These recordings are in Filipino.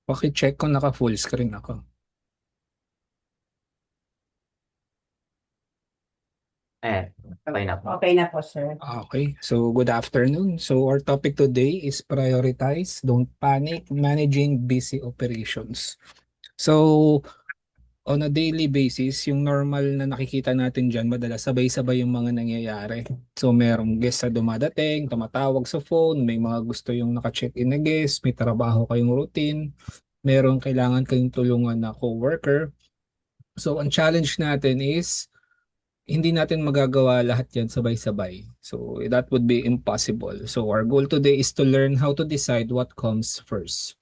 Paki-check kung naka-full screen ako. Eh, okay na po. Okay na po, sir. Okay, so good afternoon. So our topic today is prioritize, don't panic, managing busy operations. So on a daily basis, yung normal na nakikita natin dyan, madalas sabay-sabay yung mga nangyayari. So merong guest na dumadating, tumatawag sa phone, may mga gusto yung naka-check-in na guest, may trabaho kayong routine, merong kailangan kayong tulungan na coworker. So ang challenge natin is hindi natin magagawa lahat yan sabay-sabay. So that would be impossible. So our goal today is to learn how to decide what comes first.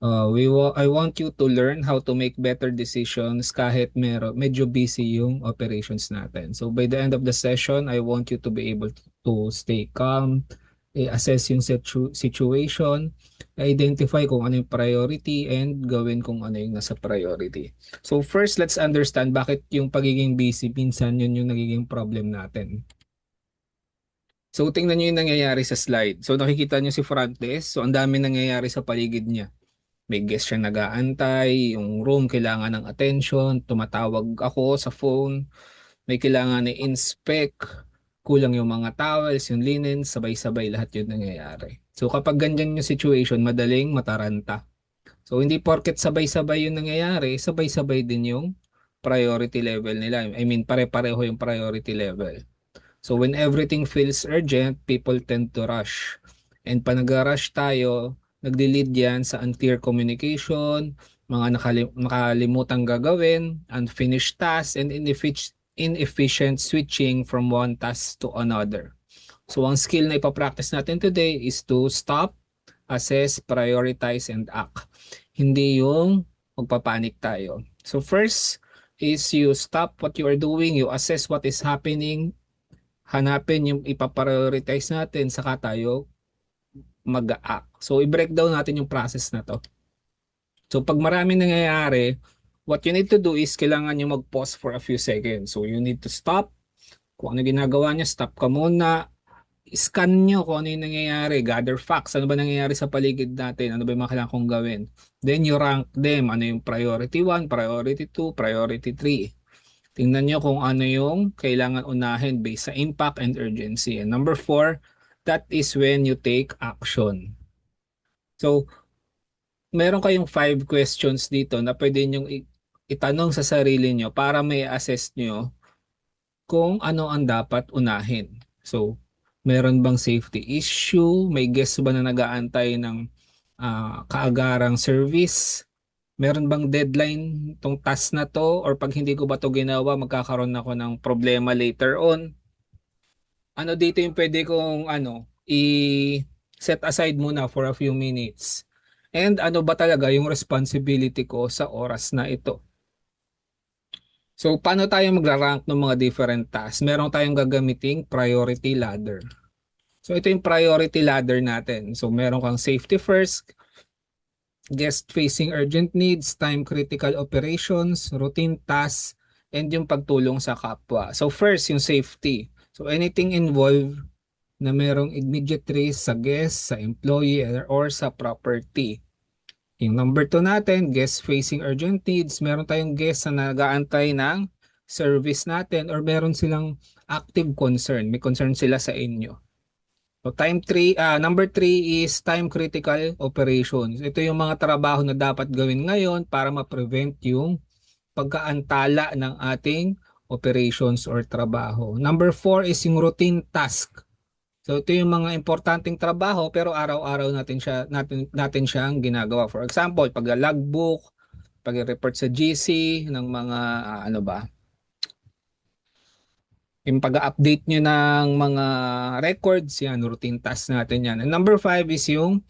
I want you to learn how to make better decisions kahit medyo busy yung operations natin. So by the end of the session, I want you to be able to stay calm, assess yung situation, identify kung ano yung priority, and gawin kung ano yung nasa priority. So first, let's understand bakit yung pagiging busy, minsan yun yung nagiging problem natin. So tingnan nyo yung nangyayari sa slide. So nakikita nyo si front desk. So ang dami nangyayari sa paligid niya. May guest siyang nag-aantay, yung room kailangan ng attention, tumatawag ako sa phone, may kailangan i-inspect, kulang yung mga towels, yung linen, sabay-sabay lahat yun nangyayari. So kapag ganyan yung situation, madaling mataranta. So hindi porket sabay-sabay yung nangyayari, sabay-sabay din yung priority level nila. I mean, pare-pareho yung priority level. So when everything feels urgent, people tend to rush. And pag nag-rush tayo, nagde-lead yan sa unclear communication, mga nakalimutang gagawin, unfinished tasks, and inefficient switching from one task to another. So ang skill na ipapractice natin today is to stop, assess, prioritize, and act. Hindi yung magpapanik tayo. So first is you stop what you are doing, you assess what is happening, hanapin yung ipaprioritize natin, saka tayo mag-act. So, i-breakdown natin yung process na to. So, pag maraming nangyayari, what you need to do is kailangan nyo mag-pause for a few seconds. So, you need to stop. Kung ano ginagawa nyo, stop ka muna. Scan nyo kung ano yung nangyayari. Gather facts. Ano ba nangyayari sa paligid natin? Ano ba yung mga kailangan kong gawin? Then, you rank them. Ano yung priority 1, priority 2, priority 3. Tingnan nyo kung ano yung kailangan unahin based sa impact and urgency. And number 4, that is when you take action. So, meron kayong 5 questions dito na pwede nyong itanong sa sarili nyo para may assess nyo kung ano ang dapat unahin. So, meron bang safety issue? May guest ba na nag-aantay ng kaagarang service? Meron bang deadline tong task na to, or pag hindi ko ba to ginawa magkakaroon ako ng problema later on? Ano dito yung pwede kong i-set aside muna for a few minutes? And ano ba talaga yung responsibility ko sa oras na ito? So paano tayo magra-rank ng mga different tasks? Meron tayong gagamiting priority ladder. So ito yung priority ladder natin. So meron kang safety first, guest-facing urgent needs, time-critical operations, routine tasks, and yung pagtulong sa kapwa. So first, yung safety. So anything involved na merong immediate risk sa guest, sa employee, or sa property. Yung number 2 natin, guest-facing urgent needs. Meron tayong guest na nag-aantay ng service natin or meron silang active concern. May concern sila sa inyo. So number 3 is time critical operations. Ito yung mga trabaho na dapat gawin ngayon para ma-prevent yung pagkaantala ng ating operations or trabaho. Number 4 is yung routine task. So ito yung mga importanteng trabaho pero araw-araw natin siyang ginagawa. For example, pag-logbook, pag-report sa GC ng mga ano ba, yung pag-update nyo ng mga records, yan, routine task natin yan. And number 5 is yung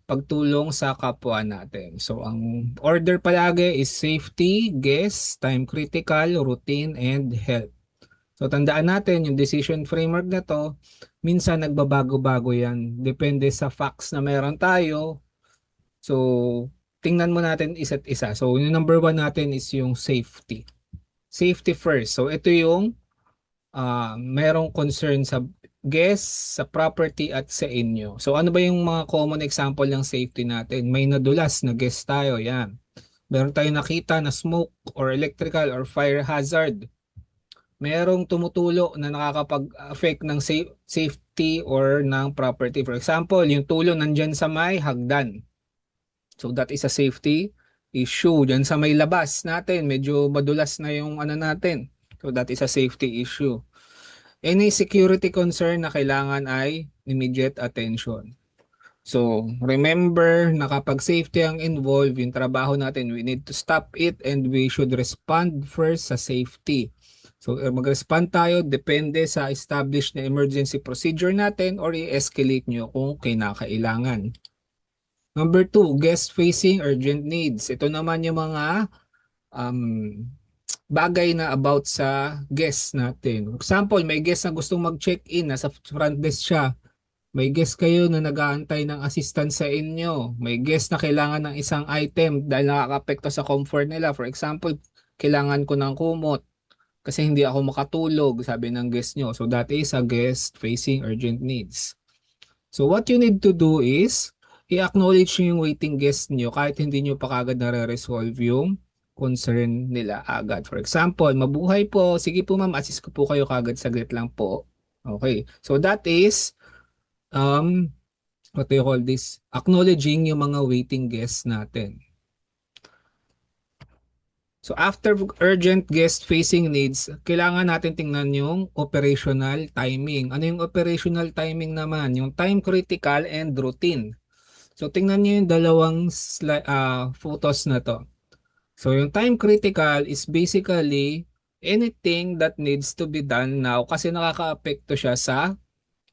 pagtulong sa kapwa natin. So, ang order palagi is safety, guest, time critical, routine, and health. So, tandaan natin yung decision framework na to, minsan nagbabago-bago yan. Depende sa facts na meron tayo. So, tingnan mo natin isa't isa. So, yung number 1 natin is yung safety. Safety first. So, ito yung merong concern sa guests, sa property at sa inyo. So ano ba yung mga common example ng safety natin? May nadulas na guest tayo, yan. Meron tayong nakita na smoke or electrical or fire hazard. Merong tumutulo na nakakapag-affect ng safety or ng property. For example, yung tulo nandyan sa may hagdan. So that is a safety issue. Diyan sa may labas natin, medyo madulas na yung ano natin. So that is a safety issue. Any security concern na kailangan ay immediate attention. So remember na kapag safety ang involved, yung trabaho natin, we need to stop it and we should respond first sa safety. So mag-respond tayo depende sa established na emergency procedure natin or i-escalate nyo kung kinakailangan. Number 2, guest-facing urgent needs. Ito naman yung mga um, bagay na about sa guest natin. For example, may guest na gustong mag-check-in, nasa front desk siya. May guest kayo na nag-aantay ng assistance sa inyo. May guest na kailangan ng isang item dahil nakaka-apekto sa comfort nila. For example, kailangan ko ng kumot kasi hindi ako makatulog, sabi ng guest nyo. So that is a guest-facing urgent needs. So what you need to do is i-acknowledge nyo yung waiting guest nyo kahit hindi nyo pa kagad nare-resolve yung concern nila agad. For example, mabuhay po. Sige po ma'am, assist ko po kayo kagad, saglit lang po. Okay. So that is what do you call this? Acknowledging yung mga waiting guests natin. So after urgent guest facing needs, kailangan natin tingnan yung operational timing. Ano yung operational timing naman? Yung time critical and routine. So tingnan niyo yung dalawang photos na to. So yung time critical is basically anything that needs to be done now kasi nakakaapekto siya sa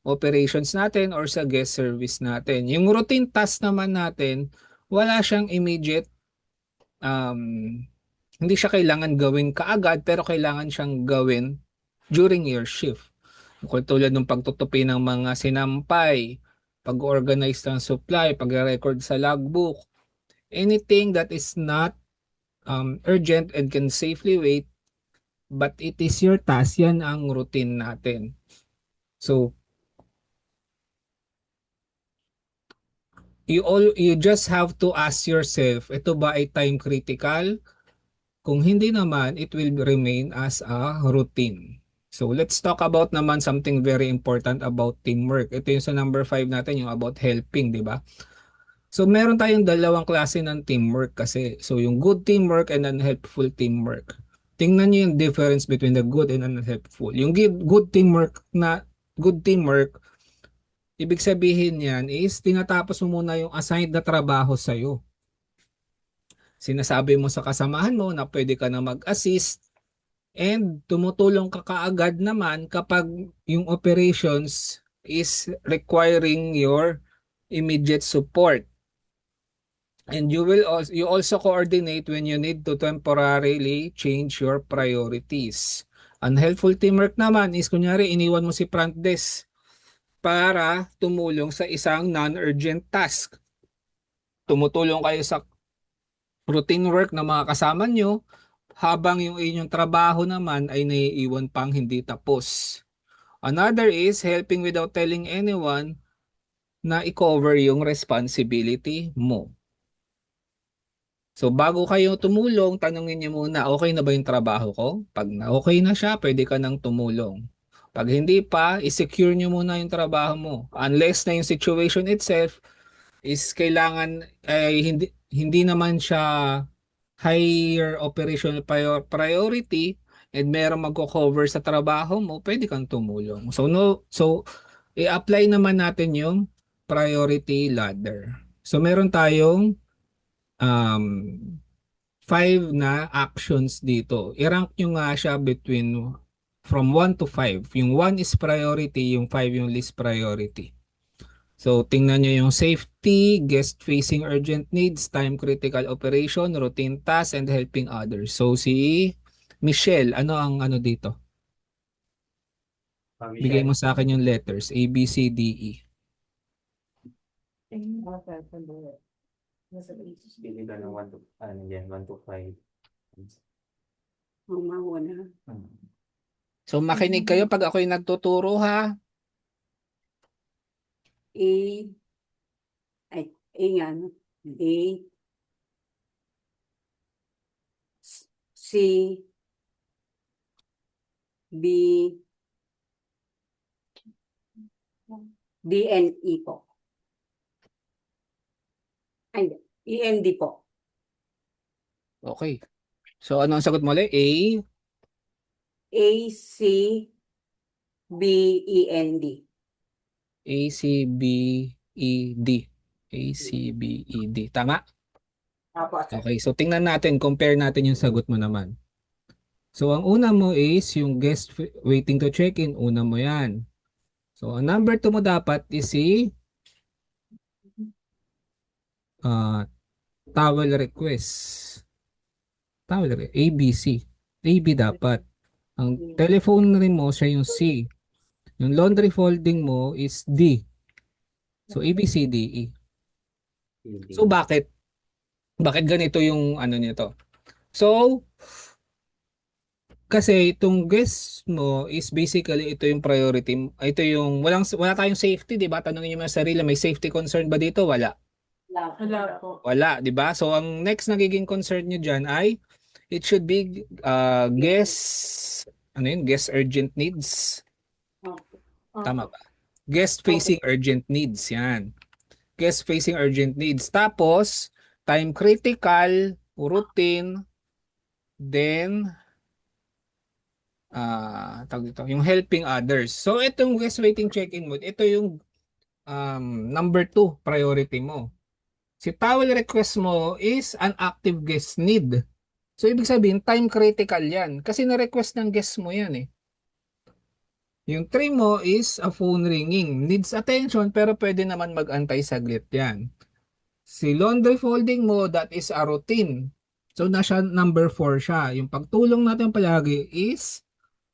operations natin or sa guest service natin. Yung routine task naman natin, wala siyang immediate hindi siya kailangan gawin kaagad pero kailangan siyang gawin during your shift. Kung tulad ng pagtutupi ng mga sinampay, pag-organize ng supply, pag-record sa logbook, anything that is not urgent and can safely wait but it is your task, yan ang routine natin. So, you just have to ask yourself, ito ba ay time critical? Kung hindi naman, it will remain as a routine. So let's talk about naman something very important about teamwork. Ito yung sa number 5 natin, yung about helping, di ba? So meron tayong dalawang klase ng teamwork kasi. So yung good teamwork and unhelpful teamwork. Tingnan niyo yung difference between the good and unhelpful. Yung good teamwork, ibig sabihin yan is tinatapos mo muna yung assigned na trabaho sa'yo. Sinasabi mo sa kasamahan mo na pwede ka na mag-assist and tumutulong ka kaagad naman kapag yung operations is requiring your immediate support. And you also coordinate when you need to temporarily change your priorities. Unhelpful teamwork naman is kunyari iniwan mo si front desk para tumulong sa isang non-urgent task. Tumutulong kayo sa routine work ng mga kasama nyo habang yung inyong trabaho naman ay naiiwan pang hindi tapos. Another is helping without telling anyone na i-cover yung responsibility mo. So bago kayo tumulong, tanungin niyo muna, okay na ba yung trabaho ko? Pag okay na siya, pwede ka nang tumulong. Pag hindi pa, i-secure niyo muna yung trabaho mo. Unless na yung situation itself is kailangan ay hindi naman siya higher operational priority and merong magko-cover sa trabaho mo, pwede kang tumulong. So i-apply naman natin yung priority ladder. So meron tayong um, 5 na actions dito. I-rank nyo nga siya between from 1 to 5. Yung 1 is priority, yung 5 yung least priority. So, tingnan nyo yung safety, guest-facing urgent needs, time-critical operation, routine tasks, and helping others. So, si Michelle, ano ang ano dito? Bigay mo sa akin yung letters, A, B, C, D, E. Bili ka ng 1 to, 1 to 5. Mauna. So, makinig kayo pag ako'y nagtuturo ha. A, ay, A nga, no? A, C, B, D, and E po. Ay, E, and D po. Okay. So ano ang sagot mo ulit? A, A, C, B, E, and D. A, C, B, E, D. A, C, B, E, D. Tama? Apo, sir. Okay. So tingnan natin, compare natin yung sagot mo naman. So ang una mo is yung guest waiting to check-in. Una mo yan. So ang number 2 mo dapat is si uh, towel request. Towel request. A, B, C. A, B dapat. Ang telephone rin mo siya yung C. Yung laundry folding mo is D. So A, B, C, D, E. So bakit? Bakit ganito yung ano nito? So kasi itong guess mo is basically ito yung priority. Ito yung wala tayong safety, 'di ba? Tanungin niyo mga sarili, may safety concern ba dito? Wala. Wala po. Wala, 'di ba? So ang next nagiging concern niyo diyan ay it should be guess ano yun? Guess urgent needs. Tama ba? Guest facing urgent needs, 'yan. Guest facing urgent needs. Tapos time critical, routine, then tawag dito, yung helping others. So itong guest waiting check-in mode, ito yung number 2 priority mo. Si towel request mo is an active guest need. So ibig sabihin time critical yan kasi na-request ng guest mo yan eh. Yung 3 mo is a phone ringing. Needs attention pero pwede naman mag-antay saglit yan. Si laundry folding mo, that is a routine. So nasa number 4 siya. Yung pagtulong natin palagi is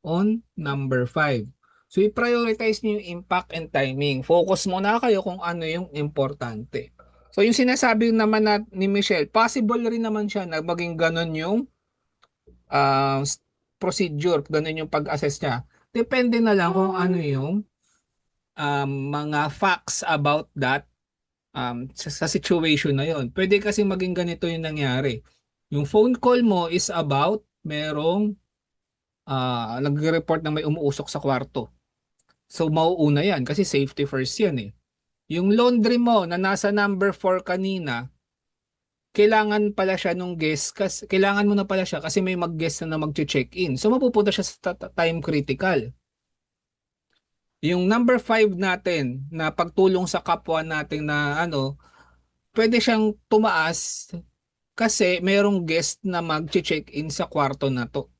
on number 5. So i-prioritize niyo yung impact and timing. Focus muna kayo kung ano yung importante. So yung sinasabi naman ni Michelle, possible rin naman siya na maging ganun yung procedure, ganun yung pag-assess niya. Depende na lang kung ano yung mga facts about that sa situation na yon. Pwede kasi maging ganito yung nangyari. Yung phone call mo is about merong nagre-report na may umuusok sa kwarto. So mauuna yan kasi safety first yan eh. Yung laundry mo na nasa number 4 kanina, kailangan pala siya nung guest kasi kailangan mo na pala siya kasi may mag-guest na mag-check-in. So mapupunta siya sa time critical. Yung number 5 natin na pagtulong sa kapwa natin na ano, pwede siyang tumaas kasi mayroong guest na mag-check-in sa kwarto na to.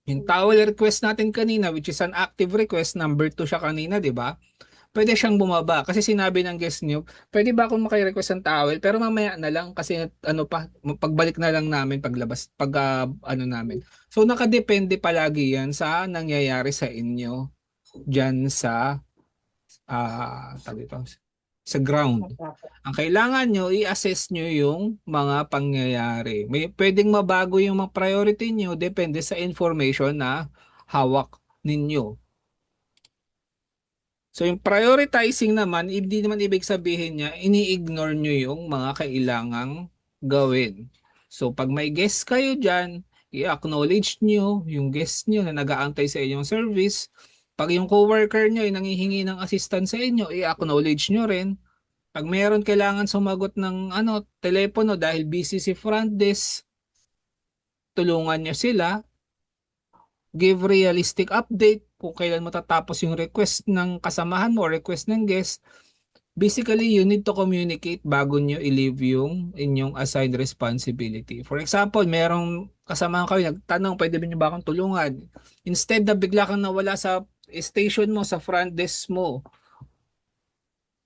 Yung towel request natin kanina, which is an active request, number 2 siya kanina, di ba? Pwede siyang bumaba kasi sinabi ng guest niyo, pwede ba akong maki-request ng towel pero mamaya na lang kasi ano pa, pagbalik na lang namin paglabas, ano namin. So nakadepende palagi yan sa nangyayari sa inyo diyan sa tawag ito, sa ground. Ang kailangan nyo, i-assess nyo yung mga pangyayari. May pwedeng mabago yung mga priority nyo depende sa information na hawak ninyo. So yung prioritizing naman, hindi naman ibig sabihin niya, ini-ignore nyo yung mga kailangang gawin. So pag may guest kayo dyan, i-acknowledge nyo yung guest nyo na nag-aantay sa inyong service. Pag yung coworker nyo ay nangihingi ng assistance sa inyo, i-acknowledge nyo rin. Pag mayroon kailangan sumagot ng telepono dahil busy si front desk, tulungan nyo sila. Give realistic update kung kailan matatapos yung request ng kasamahan mo or request ng guest. Basically, you need to communicate bago nyo i-leave yung inyong assigned responsibility. For example, merong kasamahan kayo, nagtanong, pwede ba nyo ba akong tulungan? Instead na bigla kang nawala sa station mo, sa front desk mo,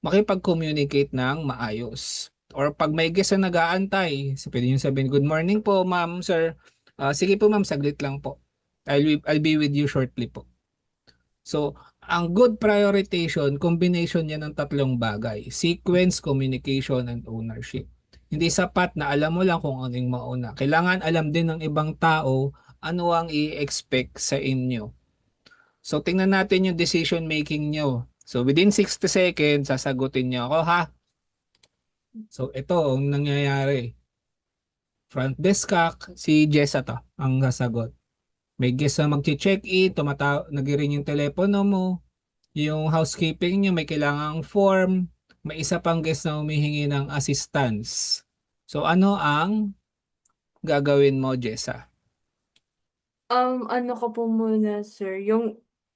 makipag-communicate ng maayos. Or pag may guest na nag-aantay, pwede nyo sabihin, good morning po, ma'am, sir. Sige po, ma'am, saglit lang po. I'll be with you shortly po. So, ang good prioritization, combination yan ng tatlong bagay. Sequence, communication, and ownership. Hindi sapat na alam mo lang kung ano yung mauna. Kailangan alam din ng ibang tao ano ang i-expect sa inyo. So, tingnan natin yung decision making nyo. So within 60 seconds, sasagutin niyo ako ha. So ito ang nangyayari. Front desk ka, si Jessa to ang sasagot. May guest na mag-check-in, nag-ring yung telepono mo, yung housekeeping niyo may kailangang form, may isa pang guest na humihingi ng assistance. So ano ang gagawin mo, Jessa? Ano ko po muna, sir,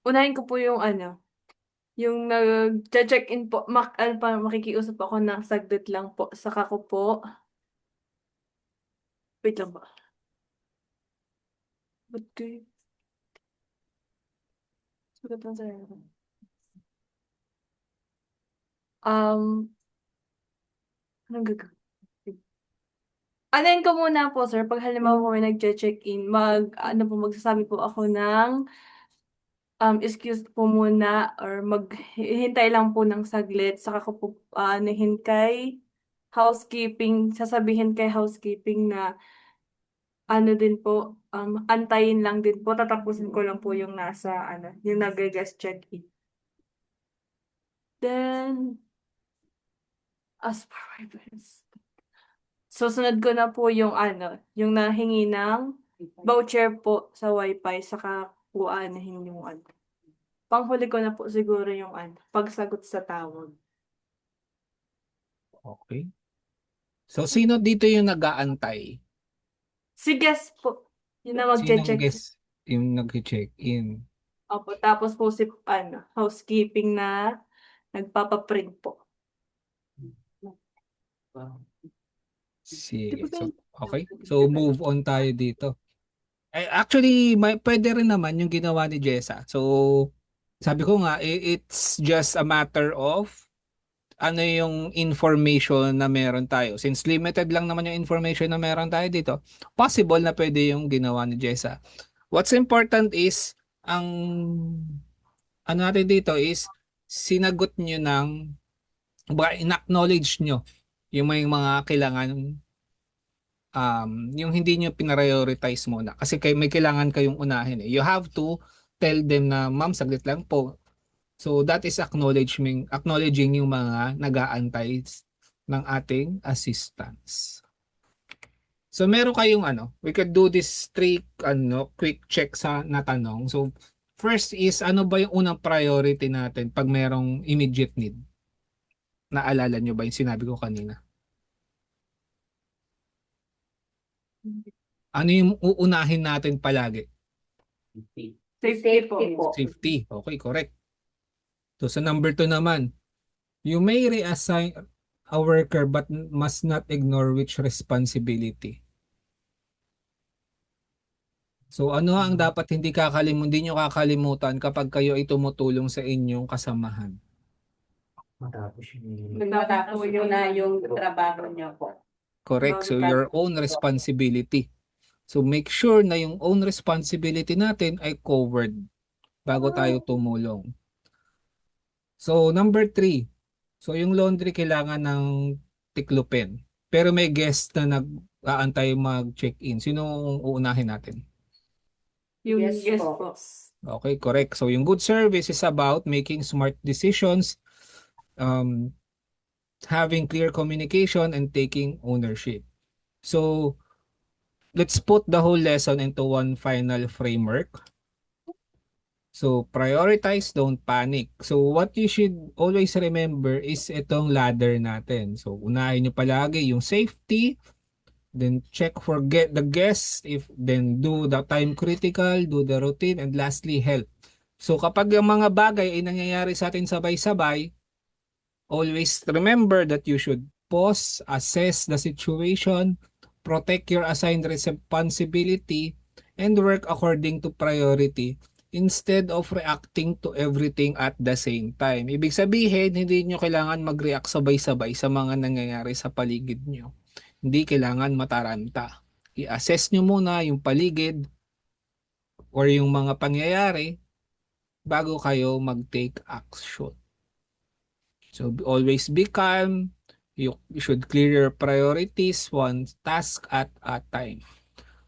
unahin ko po yung nag-check-in po, makikiusap ako ng saglit lang po, saka ko po, wait lang ba? Ba't kayo? Sagot lang, sir. Anong gagawin? Anayin ko muna po, sir, pag halimbawa po may nag-check-in, magsasabi po ako ng excuse po muna or maghihintay lang po ng saglit, saka ko po anahin kay housekeeping, sasabihin kay housekeeping na din po, antayin lang din po, tatapusin ko lang po yung yung nag-guest check-in. Then, as per my plans, susunod ko na po yung nahingi ng voucher po sa wifi, saka po anahin yung panghuli ko na po siguro yung pagsagot sa tawag. Okay. So sino dito yung nag-aantay? Si guest po, yun na Sinong magche-check. guest yung nag-check-in? Opo, tapos po si housekeeping na nagpapaprint po. Sige. So, okay. So move on tayo dito. Actually, pwede rin naman yung ginawa ni Jessa. So sabi ko nga, it's just a matter of ano yung information na meron tayo. Since limited lang naman yung information na meron tayo dito, possible na pwede yung ginawa ni Jessa. What's important is, ang ano natin dito is, sinagot nyo in-acknowledge nyo yung may mga kailangan, yung hindi nyo pinarioritize muna. Kasi may kailangan kayong unahin eh. You have to tell them na, ma'am, saglit lang po. So that is acknowledging yung mga nag-aantay ng ating assistance. So meron kayong we could do this quick check sa natanong. So first is ano ba yung unang priority natin pag merong immediate need? Naalala nyo ba yung sinabi ko kanina? Ano yung uunahin natin palagi? Safety po. Safety. Okay, correct. So sa number 2 naman, you may reassign a worker but must not ignore which responsibility. So ano ang dapat hindi nyo kakalimutan kapag kayo ay tumutulong sa inyong kasamahan? Matapos yung Matapos yun na yung trabaho niyo po. Correct. So your own responsibility. So make sure na yung own responsibility natin ay covered bago tayo tumulong. So number 3. So yung laundry kailangan ng tiklupin. Pero may guest na nag-aantay mag-check-in. Sino ang uunahin natin? Yung Yes guest po. po. Okay, correct. So yung good service is about making smart decisions, having clear communication, and taking ownership. So let's put the whole lesson into one final framework. So prioritize, don't panic. So what you should always remember is itong ladder natin. So unahin nyo palagi yung safety, then check for the guests, then do the time critical, do the routine, and lastly health. So kapag yung mga bagay ay nangyayari sa atin sabay-sabay, always remember that you should pause, assess the situation, protect your assigned responsibility, and work according to priority instead of reacting to everything at the same time. Ibig sabihin, hindi nyo kailangan mag-react sabay-sabay sa mga nangyayari sa paligid nyo. Hindi kailangan mataranta. I-assess nyo muna yung paligid or yung mga pangyayari bago kayo mag-take action. So always be calm. You should clear your priorities one task at a time.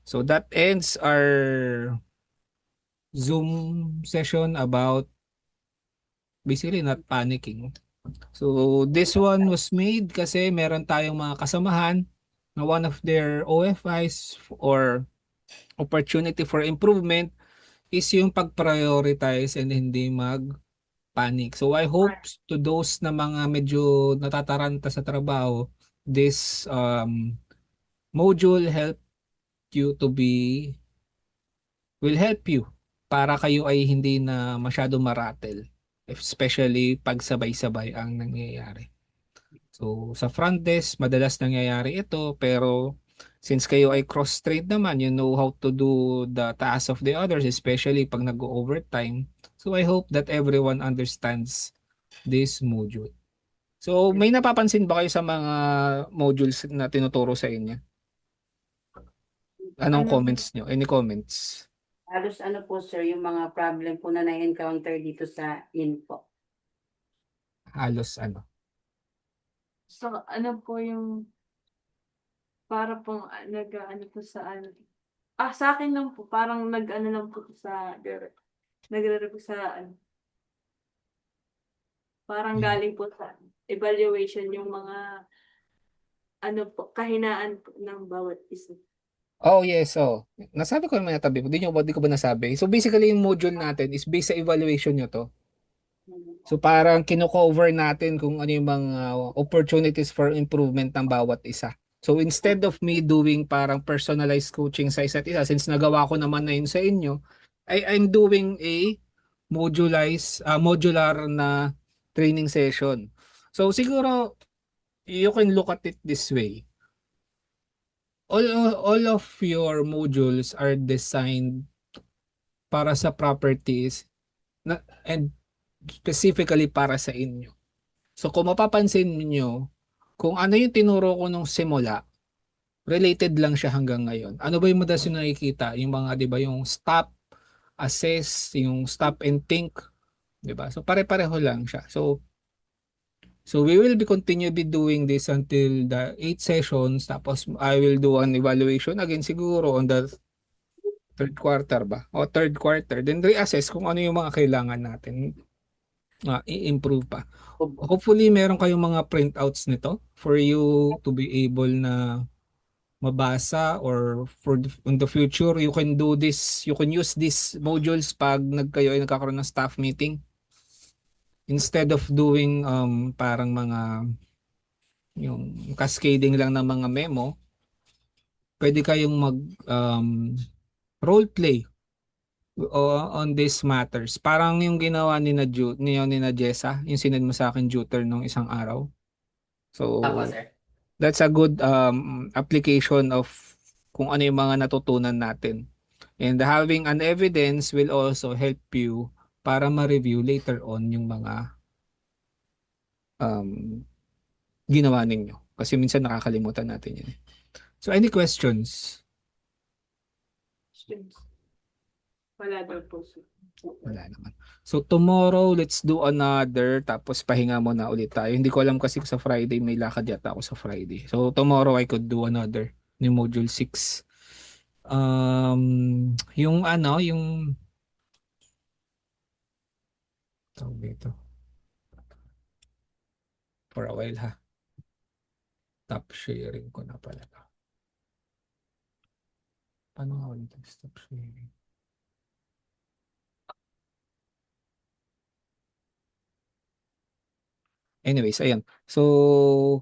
So that ends our Zoom session about basically not panicking. So this one was made kasi meron tayong mga kasamahan na one of their OFIs or opportunity for improvement is yung pag-prioritize and hindi mag-panic. So I hope to those na mga medyo natataranta sa trabaho, this module will help you para kayo ay hindi na masyado maratel, especially pag sabay-sabay ang nangyayari. So sa front desk, madalas nangyayari ito, pero since kayo ay cross-trained naman, you know how to do the tasks of the others, especially pag nag-overtime. So I hope that everyone understands this module. So may napapansin ba kayo sa mga modules na tinuturo sa inyo? Anong Ano po? comments nyo? Any comments? Halos ano po sir, yung mga problem po na na-encounter dito sa info. Halos ano? So, ano po yung para pong nag-ano po sa ano. Sa akin lang po, parang nag-ano lang po sa nagre-review sa ano. Parang Yeah. galing po sa evaluation yung mga ano po, kahinaan po ng bawat isa. Oh, yes. Oh. Nasabi ko naman natabi mo. Di ko ba nasabi? So basically yung module natin is based sa evaluation nyo to. So parang kino-cover natin kung ano yung mga opportunities for improvement ng bawat isa. So instead of me doing parang personalized coaching sa isa't isa, since nagawa ko naman na yun sa inyo, I'm doing a modular na training session. So siguro you can look at it this way. All of your modules are designed para sa properties and specifically para sa inyo. So kung mapapansin niyo, kung ano yung tinuro ko nung simula, related lang siya hanggang ngayon. Ano ba yung madalas yung nakikita? Yung mga, di ba, yung stop, assess, yung stop and think, di ba? So pare-pareho lang siya. So we will be continue be doing this until the 8 sessions, tapos I will do an evaluation again siguro on the third quarter ba? O third quarter. Then reassess kung ano yung mga kailangan natin i-improve pa. Hopefully meron kayong mga printouts nito for you to be able na mabasa, or in the future you can do this, you can use these modules pag kayo ay nagkakaroon ng staff meeting. Instead of doing parang mga yung cascading lang ng mga memo, pwede kayong mag role play on these matters. Parang yung ginawa ni na Jessa, yung sinend mo sa akin tutor nung isang araw. So Apo, sir. that's a good application of kung ano yung mga natutunan natin. And having an evidence will also help you para ma-review later on yung mga um, ginawa ninyo. Kasi minsan nakakalimutan natin yun. So any questions? Wala daw po sir. Wala naman. So tomorrow, let's do another, tapos pahinga muna ulit tayo. Hindi ko alam kasi sa Friday, may lakad yata ako sa Friday. So tomorrow I could do another, yung module 6. Yung ano, yung tawag dito. For a while ha. Stop sharing ko na pala. Paano nga ulit ang stop sharing? Anyways, ayan. So,